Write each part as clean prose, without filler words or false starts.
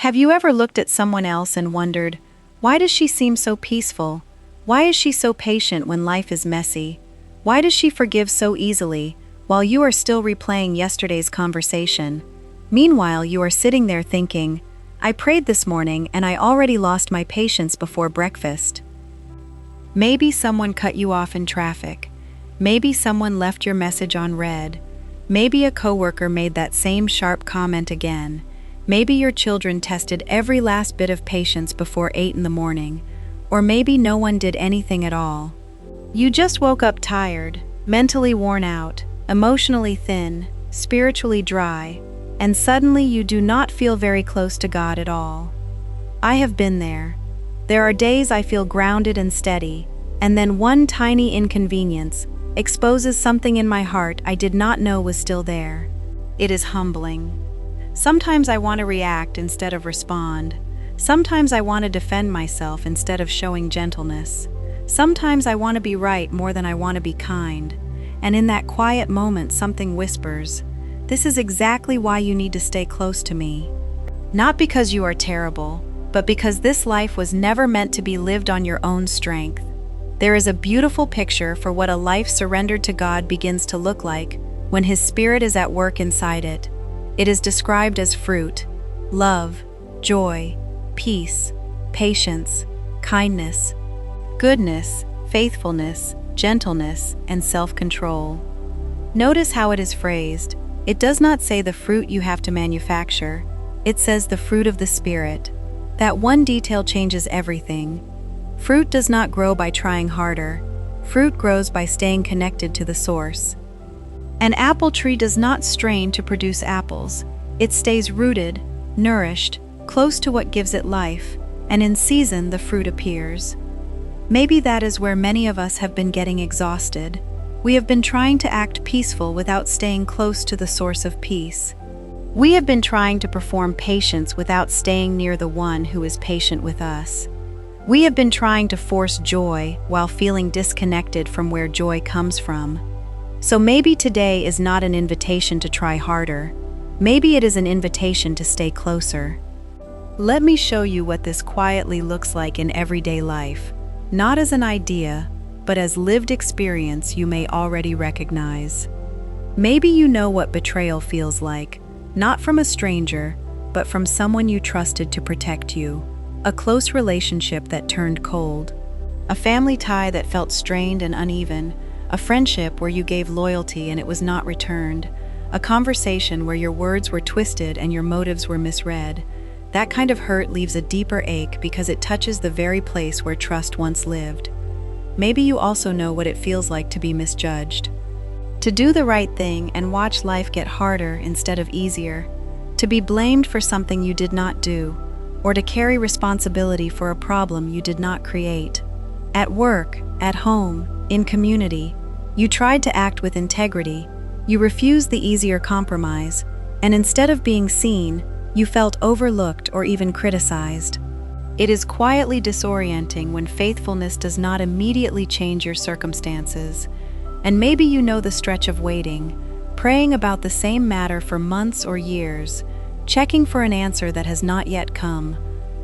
Have you ever looked at someone else and wondered, why does she seem so peaceful? Why is she so patient when life is messy? Why does she forgive so easily, while you are still replaying yesterday's conversation? Meanwhile, you are sitting there thinking, I prayed this morning and I already lost my patience before breakfast. Maybe someone cut you off in traffic. Maybe someone left your message unread. Maybe a coworker made that same sharp comment again. Maybe your children tested every last bit of patience before 8 in the morning. Or maybe no one did anything at all. You just woke up tired, mentally worn out, emotionally thin, spiritually dry, and suddenly you do not feel very close to God at all. I have been there. There are days I feel grounded and steady, and then one tiny inconvenience exposes something in my heart I did not know was still there. It is humbling. Sometimes I want to react instead of respond. Sometimes I want to defend myself instead of showing gentleness. Sometimes I want to be right more than I want to be kind. And in that quiet moment, something whispers, "This is exactly why you need to stay close to me." Not because you are terrible, but because this life was never meant to be lived on your own strength. There is a beautiful picture for what a life surrendered to God begins to look like when His Spirit is at work inside it. It is described as fruit: love, joy, peace, patience, kindness, goodness, faithfulness, gentleness, and self-control. Notice how it is phrased. It does not say the fruit you have to manufacture. It says the fruit of the Spirit. That one detail changes everything. Fruit does not grow by trying harder. Fruit grows by staying connected to the source. An apple tree does not strain to produce apples. It stays rooted, nourished, close to what gives it life, and in season the fruit appears. Maybe that is where many of us have been getting exhausted. We have been trying to act peaceful without staying close to the source of peace. We have been trying to perform patience without staying near the one who is patient with us. We have been trying to force joy while feeling disconnected from where joy comes from. So maybe today is not an invitation to try harder. Maybe it is an invitation to stay closer. Let me show you what this quietly looks like in everyday life, not as an idea, but as lived experience you may already recognize. Maybe you know what betrayal feels like, not from a stranger, but from someone you trusted to protect you. A close relationship that turned cold. A family tie that felt strained and uneven. A friendship where you gave loyalty and it was not returned. A conversation where your words were twisted and your motives were misread. That kind of hurt leaves a deeper ache because it touches the very place where trust once lived. Maybe you also know what it feels like to be misjudged. To do the right thing and watch life get harder instead of easier. To be blamed for something you did not do, or to carry responsibility for a problem you did not create. At work, at home, in community, you tried to act with integrity. You refused the easier compromise, and instead of being seen, you felt overlooked or even criticized. It is quietly disorienting when faithfulness does not immediately change your circumstances. And maybe you know the stretch of waiting, praying about the same matter for months or years, checking for an answer that has not yet come,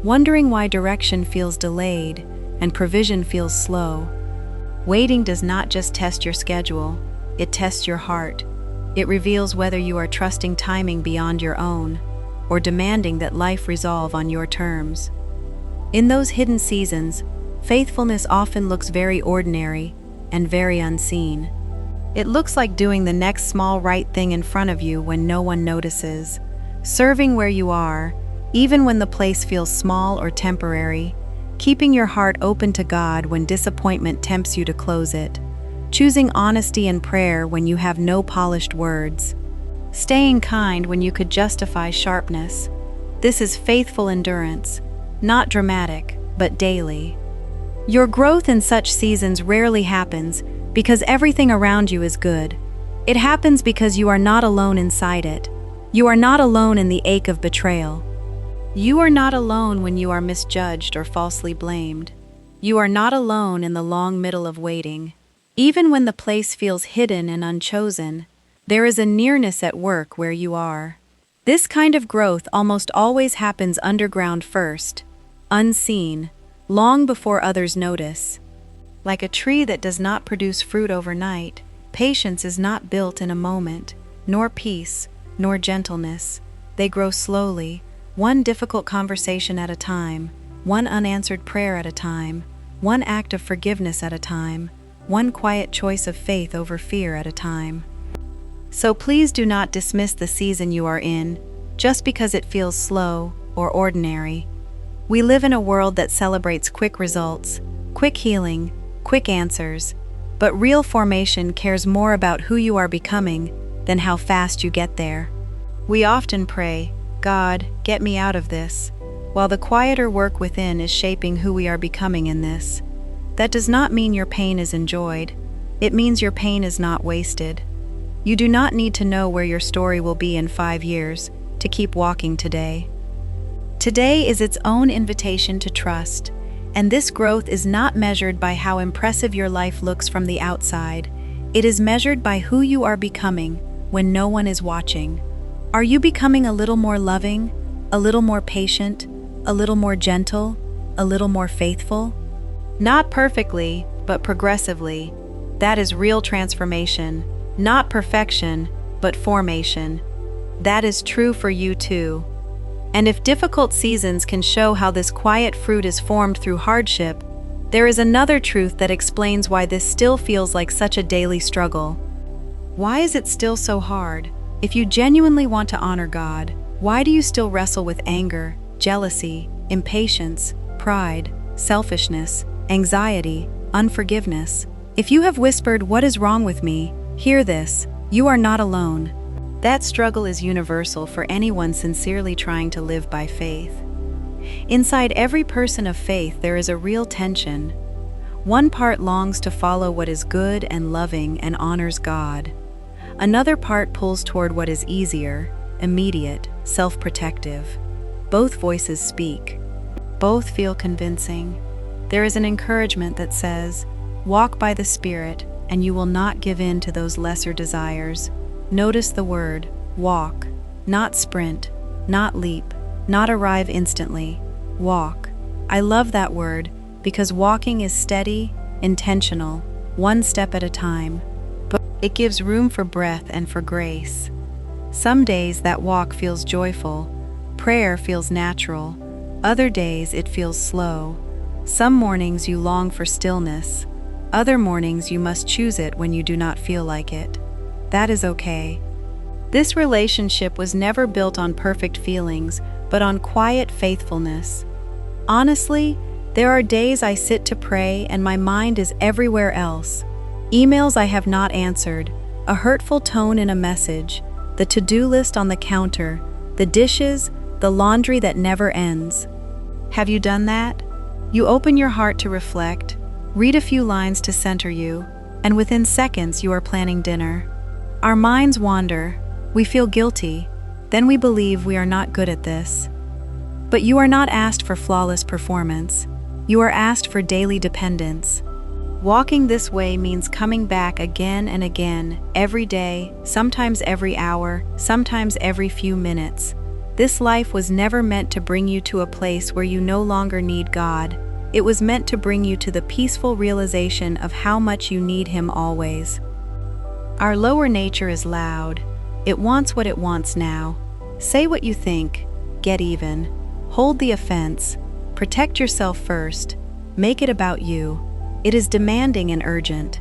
wondering why direction feels delayed and provision feels slow. Waiting does not just test your schedule, it tests your heart. It reveals whether you are trusting timing beyond your own, or demanding that life resolve on your terms. In those hidden seasons, faithfulness often looks very ordinary and very unseen. It looks like doing the next small right thing in front of you when no one notices, serving where you are, even when the place feels small or temporary, keeping your heart open to God when disappointment tempts you to close it, choosing honesty and prayer when you have no polished words, staying kind when you could justify sharpness. This is faithful endurance, not dramatic, but daily. Your growth in such seasons rarely happens because everything around you is good. It happens because you are not alone inside it. You are not alone in the ache of betrayal. You are not alone when you are misjudged or falsely blamed. You are not alone in the long middle of waiting. Even when the place feels hidden and unchosen, there is a nearness at work where you are. This kind of growth almost always happens underground first, unseen, long before others notice. Like a tree that does not produce fruit overnight, patience is not built in a moment, nor peace, nor gentleness. They grow slowly, one difficult conversation at a time, one unanswered prayer at a time, one act of forgiveness at a time, one quiet choice of faith over fear at a time. So please do not dismiss the season you are in, just because it feels slow or ordinary. We live in a world that celebrates quick results, quick healing, quick answers, but real formation cares more about who you are becoming than how fast you get there. We often pray, "God, get me out of this," while the quieter work within is shaping who we are becoming in this. That does not mean your pain is enjoyed. It means your pain is not wasted. You do not need to know where your story will be in 5 years to keep walking today. Today is its own invitation to trust, and this growth is not measured by how impressive your life looks from the outside. It is measured by who you are becoming when no one is watching. Are you becoming a little more loving, a little more patient, a little more gentle, a little more faithful? Not perfectly, but progressively. That is real transformation. Not perfection, but formation. That is true for you too. And if difficult seasons can show how this quiet fruit is formed through hardship, there is another truth that explains why this still feels like such a daily struggle. Why is it still so hard? If you genuinely want to honor God, why do you still wrestle with anger, jealousy, impatience, pride, selfishness, anxiety, unforgiveness? If you have whispered, "What is wrong with me?" hear this: you are not alone. That struggle is universal for anyone sincerely trying to live by faith. Inside every person of faith there is a real tension. One part longs to follow what is good and loving and honors God. Another part pulls toward what is easier, immediate, self-protective. Both voices speak. Both feel convincing. There is an encouragement that says, "Walk by the Spirit, and you will not give in to those lesser desires." Notice the word, walk, not sprint, not leap, not arrive instantly. Walk. I love that word because walking is steady, intentional, one step at a time. But it gives room for breath and for grace. Some days that walk feels joyful, prayer feels natural. Other days it feels slow. Some mornings you long for stillness. Other mornings you must choose it when you do not feel like it. That is okay. This relationship was never built on perfect feelings, but on quiet faithfulness. Honestly, there are days I sit to pray and my mind is everywhere else. Emails I have not answered, a hurtful tone in a message, the to-do list on the counter, the dishes, the laundry that never ends. Have you done that? You open your heart to reflect, read a few lines to center you, and within seconds you are planning dinner. Our minds wander, we feel guilty, then we believe we are not good at this. But you are not asked for flawless performance. You are asked for daily dependence. Walking this way means coming back again and again, every day, sometimes every hour, sometimes every few minutes. This life was never meant to bring you to a place where you no longer need God. It was meant to bring you to the peaceful realization of how much you need Him always. Our lower nature is loud. It wants what it wants now. Say what you think. Get even. Hold the offense. Protect yourself first. Make it about you. It is demanding and urgent.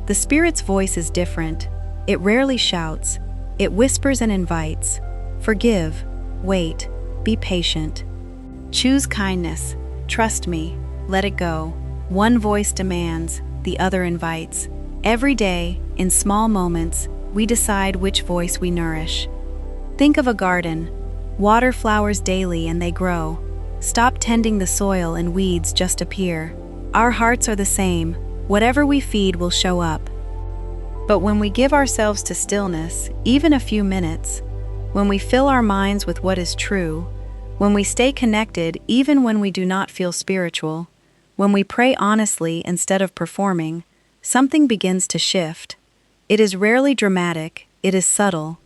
The Spirit's voice is different. It rarely shouts. It whispers and invites. Forgive. Wait. Be patient. Choose kindness. Trust me. Let it go. One voice demands, the other invites. Every day, in small moments, we decide which voice we nourish. Think of a garden. Water flowers daily and they grow. Stop tending the soil and weeds just appear. Our hearts are the same. Whatever we feed will show up. But when we give ourselves to stillness, even a few minutes, when we fill our minds with what is true, when we stay connected even when we do not feel spiritual, when we pray honestly instead of performing, something begins to shift. It is rarely dramatic, it is subtle.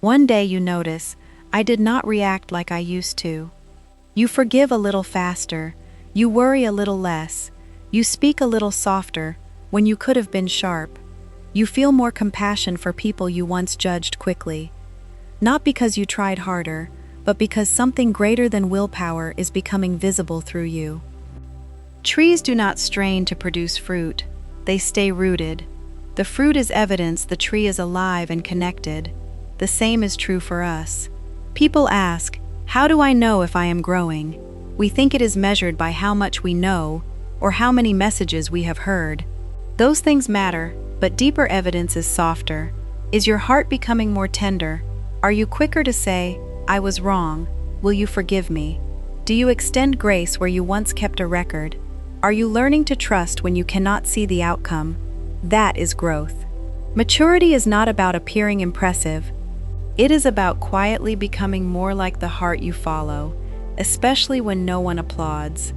One day you notice, I did not react like I used to. You forgive a little faster, you worry a little less, you speak a little softer when you could have been sharp. You feel more compassion for people you once judged quickly. Not because you tried harder, but because something greater than willpower is becoming visible through you. Trees do not strain to produce fruit, they stay rooted. The fruit is evidence the tree is alive and connected. The same is true for us. People ask, how do I know if I am growing? We think it is measured by how much we know or how many messages we have heard. Those things matter, but deeper evidence is softer. Is your heart becoming more tender? Are you quicker to say, I was wrong, will you forgive me? Do you extend grace where you once kept a record? Are you learning to trust when you cannot see the outcome? That is growth. Maturity is not about appearing impressive. It is about quietly becoming more like the heart you follow, especially when no one applauds.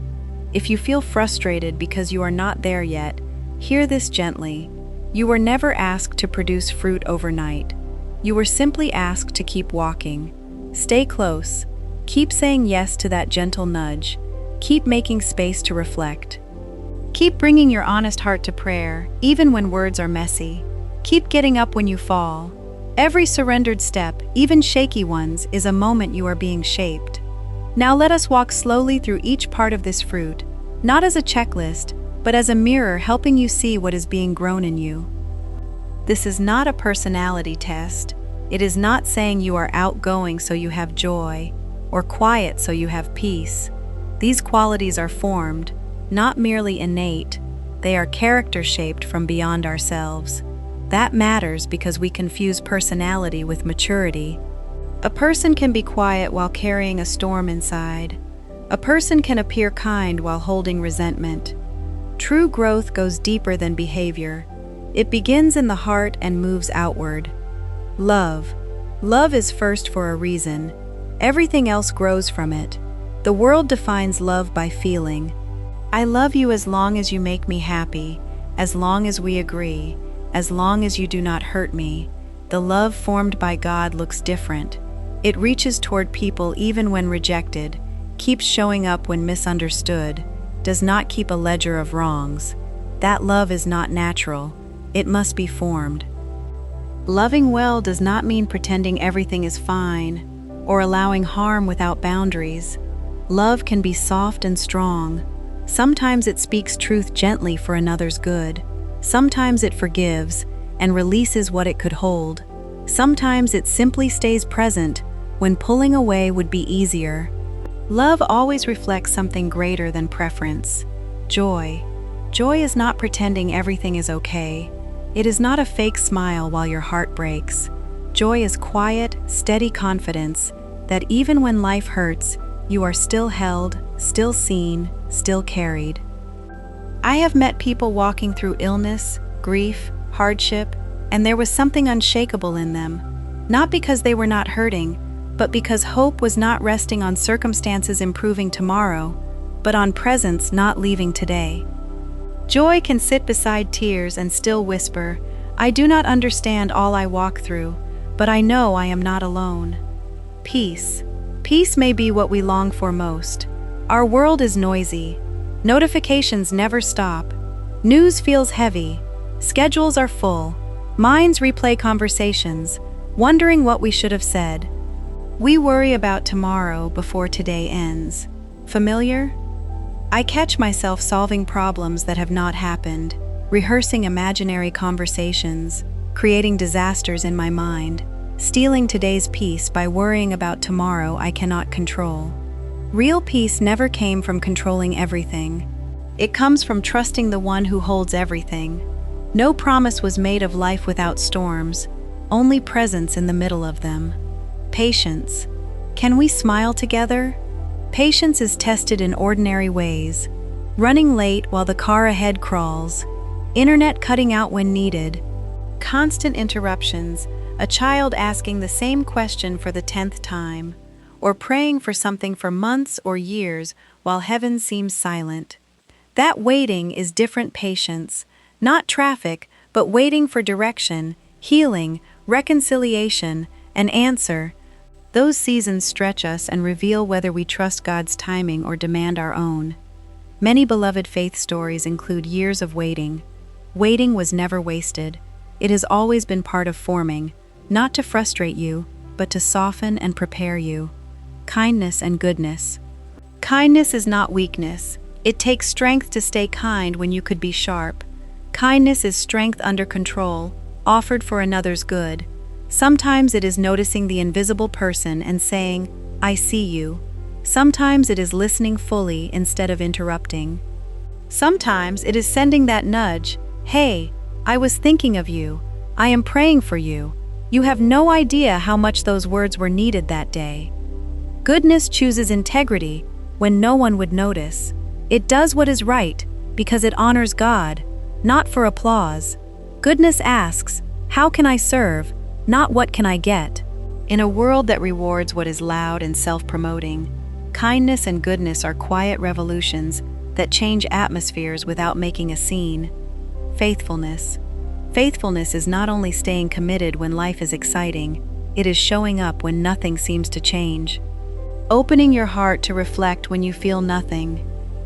If you feel frustrated because you are not there yet, hear this gently. You were never asked to produce fruit overnight. You were simply asked to keep walking. Stay close. Keep saying yes to that gentle nudge. Keep making space to reflect. Keep bringing your honest heart to prayer, even when words are messy. Keep getting up when you fall. Every surrendered step, even shaky ones, is a moment you are being shaped. Now let us walk slowly through each part of this fruit, not as a checklist, but as a mirror helping you see what is being grown in you. This is not a personality test. It is not saying you are outgoing so you have joy, or quiet so you have peace. These qualities are formed, not merely innate, they are character-shaped from beyond ourselves. That matters because we confuse personality with maturity. A person can be quiet while carrying a storm inside. A person can appear kind while holding resentment. True growth goes deeper than behavior. It begins in the heart and moves outward. Love. Love is first for a reason. Everything else grows from it. The world defines love by feeling. I love you as long as you make me happy, as long as we agree, as long as you do not hurt me. The love formed by God looks different. It reaches toward people even when rejected, keeps showing up when misunderstood, does not keep a ledger of wrongs. That love is not natural. It must be formed. Loving well does not mean pretending everything is fine or allowing harm without boundaries. Love can be soft and strong. Sometimes it speaks truth gently for another's good. Sometimes it forgives and releases what it could hold. Sometimes it simply stays present when pulling away would be easier. Love always reflects something greater than preference. Joy. Joy is not pretending everything is okay. It is not a fake smile while your heart breaks. Joy is quiet, steady confidence that even when life hurts, you are still held, still seen, still carried. I have met people walking through illness, grief, hardship, and there was something unshakable in them. Not because they were not hurting, but because hope was not resting on circumstances improving tomorrow, but on presence not leaving today. Joy can sit beside tears and still whisper, I do not understand all I walk through, but I know I am not alone. Peace. Peace may be what we long for most. Our world is noisy. Notifications never stop. News feels heavy. Schedules are full. Minds replay conversations, wondering what we should have said. We worry about tomorrow before today ends. Familiar? I catch myself solving problems that have not happened, rehearsing imaginary conversations, creating disasters in my mind, stealing today's peace by worrying about tomorrow I cannot control. Real peace never came from controlling everything. It comes from trusting the one who holds everything. No promise was made of life without storms, only presence in the middle of them. Patience. Can we smile together? Patience is tested in ordinary ways. Running late while the car ahead crawls. Internet cutting out when needed. Constant interruptions. A child asking the same question for the 10th time. Or praying for something for months or years while heaven seems silent. That waiting is different patience. Not traffic, but waiting for direction, healing, reconciliation, an answer. Those seasons stretch us and reveal whether we trust God's timing or demand our own. Many beloved faith stories include years of waiting. Waiting was never wasted. It has always been part of forming, not to frustrate you, but to soften and prepare you. Kindness and goodness. Kindness is not weakness. It takes strength to stay kind when you could be sharp. Kindness is strength under control, offered for another's good. Sometimes it is noticing the invisible person and saying, "I see you." Sometimes it is listening fully instead of interrupting. Sometimes it is sending that nudge, "Hey, I was thinking of you. I am praying for you." You have no idea how much those words were needed that day. Goodness chooses integrity when no one would notice. It does what is right because it honors God, not for applause. Goodness asks, "How can I serve?" not "What can I get?" In a world that rewards what is loud and self-promoting, kindness and goodness are quiet revolutions that change atmospheres without making a scene. Faithfulness. Faithfulness is not only staying committed when life is exciting, it is showing up when nothing seems to change. Opening your heart to reflect when you feel nothing.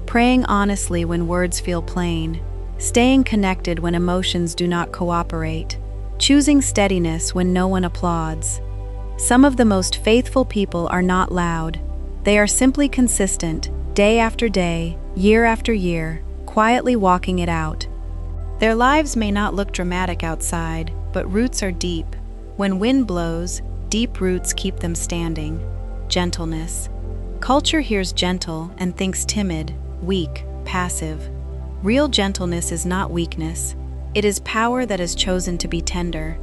Praying honestly when words feel plain. Staying connected when emotions do not cooperate. Choosing steadiness when no one applauds. Some of the most faithful people are not loud. They are simply consistent, day after day, year after year, quietly walking it out. Their lives may not look dramatic outside, but roots are deep. When wind blows, deep roots keep them standing. Gentleness. Culture hears gentle and thinks timid, weak, passive. Real gentleness is not weakness. It is power that has chosen to be tender.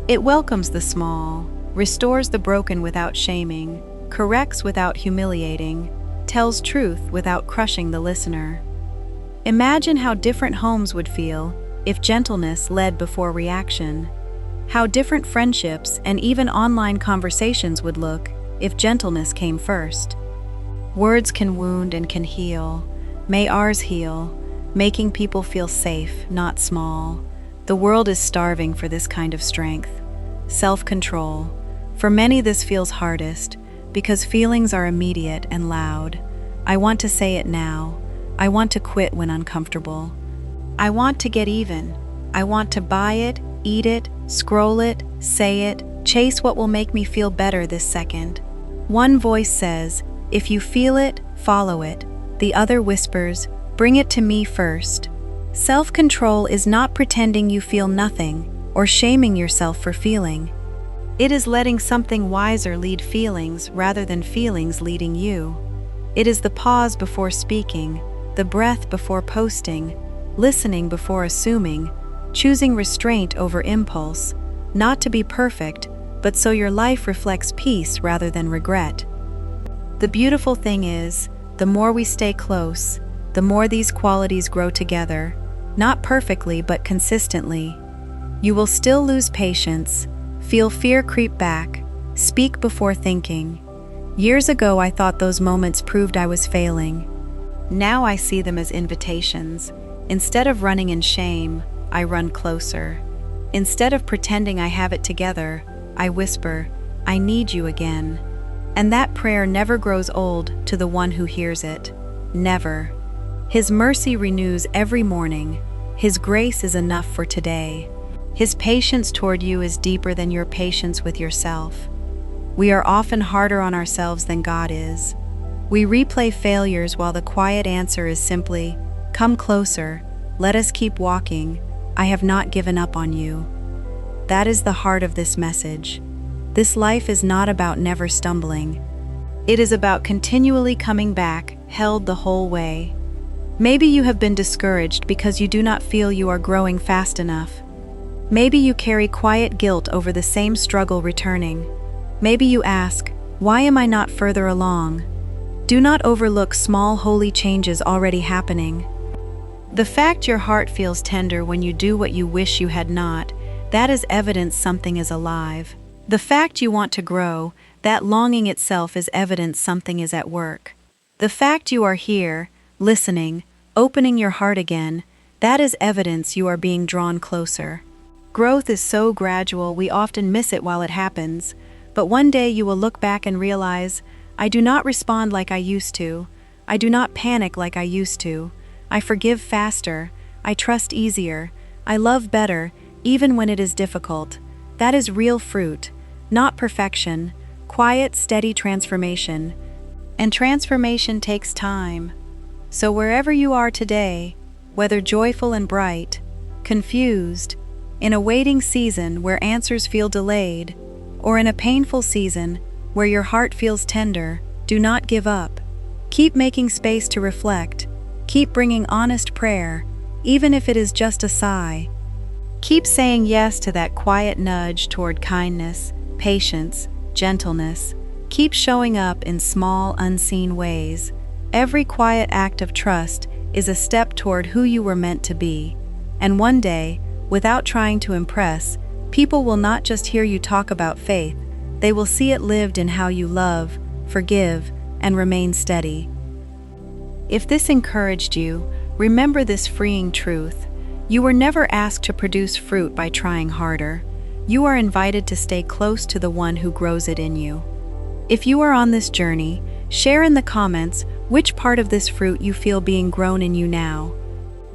It welcomes the small, restores the broken without shaming, corrects without humiliating, tells truth without crushing the listener. Imagine how different homes would feel if gentleness led before reaction. How different friendships and even online conversations would look if gentleness came first. Words can wound and can heal. May ours heal, making people feel safe, not small. The world is starving for this kind of strength. Self-control. For many this feels hardest, because feelings are immediate and loud. I want to say it now. I want to quit when uncomfortable. I want to get even. I want to buy it, eat it, scroll it, say it, chase what will make me feel better this second. One voice says, "If you feel it, follow it." The other whispers, "Bring it to me first." Self-control is not pretending you feel nothing or shaming yourself for feeling. It is letting something wiser lead feelings rather than feelings leading you. It is the pause before speaking, the breath before posting, listening before assuming, choosing restraint over impulse, not to be perfect, but so your life reflects peace rather than regret. The beautiful thing is, the more we stay close, the more these qualities grow together, not perfectly but consistently. You will still lose patience, feel fear creep back, speak before thinking. Years ago I thought those moments proved I was failing. Now I see them as invitations. Instead of running in shame, I run closer. Instead of pretending I have it together, I whisper, "I need you again." And that prayer never grows old to the one who hears it. Never. His mercy renews every morning. His grace is enough for today. His patience toward you is deeper than your patience with yourself. We are often harder on ourselves than God is. We replay failures while the quiet answer is simply, "Come closer, let us keep walking. I have not given up on you." That is the heart of this message. This life is not about never stumbling. It is about continually coming back, held the whole way. Maybe you have been discouraged because you do not feel you are growing fast enough. Maybe you carry quiet guilt over the same struggle returning. Maybe you ask, "Why am I not further along?" Do not overlook small holy changes already happening. The fact your heart feels tender when you do what you wish you had not, that is evidence something is alive. The fact you want to grow, that longing itself is evidence something is at work. The fact you are here, listening, opening your heart again, that is evidence you are being drawn closer. Growth is so gradual we often miss it while it happens. But one day you will look back and realize, I do not respond like I used to. I do not panic like I used to. I forgive faster. I trust easier. I love better, even when it is difficult. That is real fruit, not perfection, quiet, steady transformation. And transformation takes time. So wherever you are today, whether joyful and bright, confused, in a waiting season where answers feel delayed, or in a painful season where your heart feels tender, do not give up. Keep making space to reflect. Keep bringing honest prayer, even if it is just a sigh. Keep saying yes to that quiet nudge toward kindness, patience, gentleness. Keep showing up in small, unseen ways. Every quiet act of trust is a step toward who you were meant to be. And one day, without trying to impress, people will not just hear you talk about faith, they will see it lived in how you love, forgive, and remain steady. If this encouraged you, remember this freeing truth. You were never asked to produce fruit by trying harder. You are invited to stay close to the one who grows it in you. If you are on this journey, share in the comments which part of this fruit you feel being grown in you now.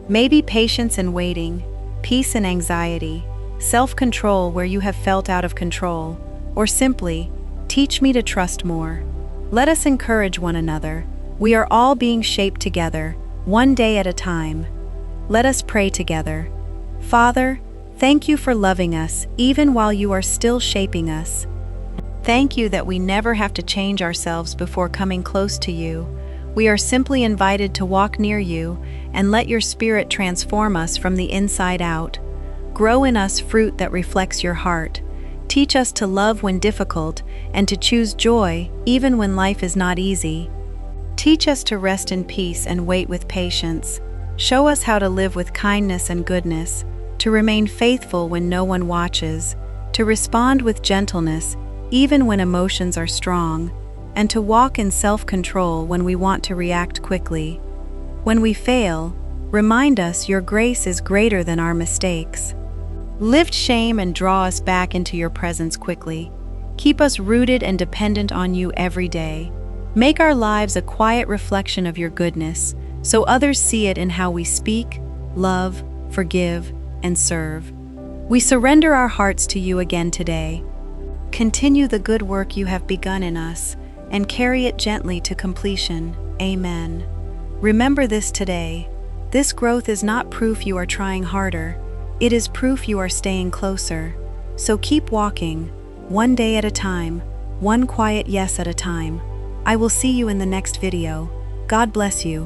Maybe patience and waiting, peace and anxiety, self-control where you have felt out of control, or simply, teach me to trust more. Let us encourage one another. We are all being shaped together, one day at a time. Let us pray together. Father, thank you for loving us even while you are still shaping us. Thank you that we never have to change ourselves before coming close to you. We are simply invited to walk near you and let your Spirit transform us from the inside out. Grow in us fruit that reflects your heart. Teach us to love when difficult and to choose joy even when life is not easy. Teach us to rest in peace and wait with patience. Show us how to live with kindness and goodness, to remain faithful when no one watches, to respond with gentleness even when emotions are strong, and to walk in self-control when we want to react quickly. When we fail, remind us your grace is greater than our mistakes. Lift shame and draw us back into your presence quickly. Keep us rooted and dependent on you every day. Make our lives a quiet reflection of your goodness, so others see it in how we speak, love, forgive, and serve. We surrender our hearts to you again today. Continue the good work you have begun in us, and carry it gently to completion. Amen. Remember this today. This growth is not proof you are trying harder. It is proof you are staying closer. So keep walking, one day at a time, one quiet yes at a time. I will see you in the next video. God bless you.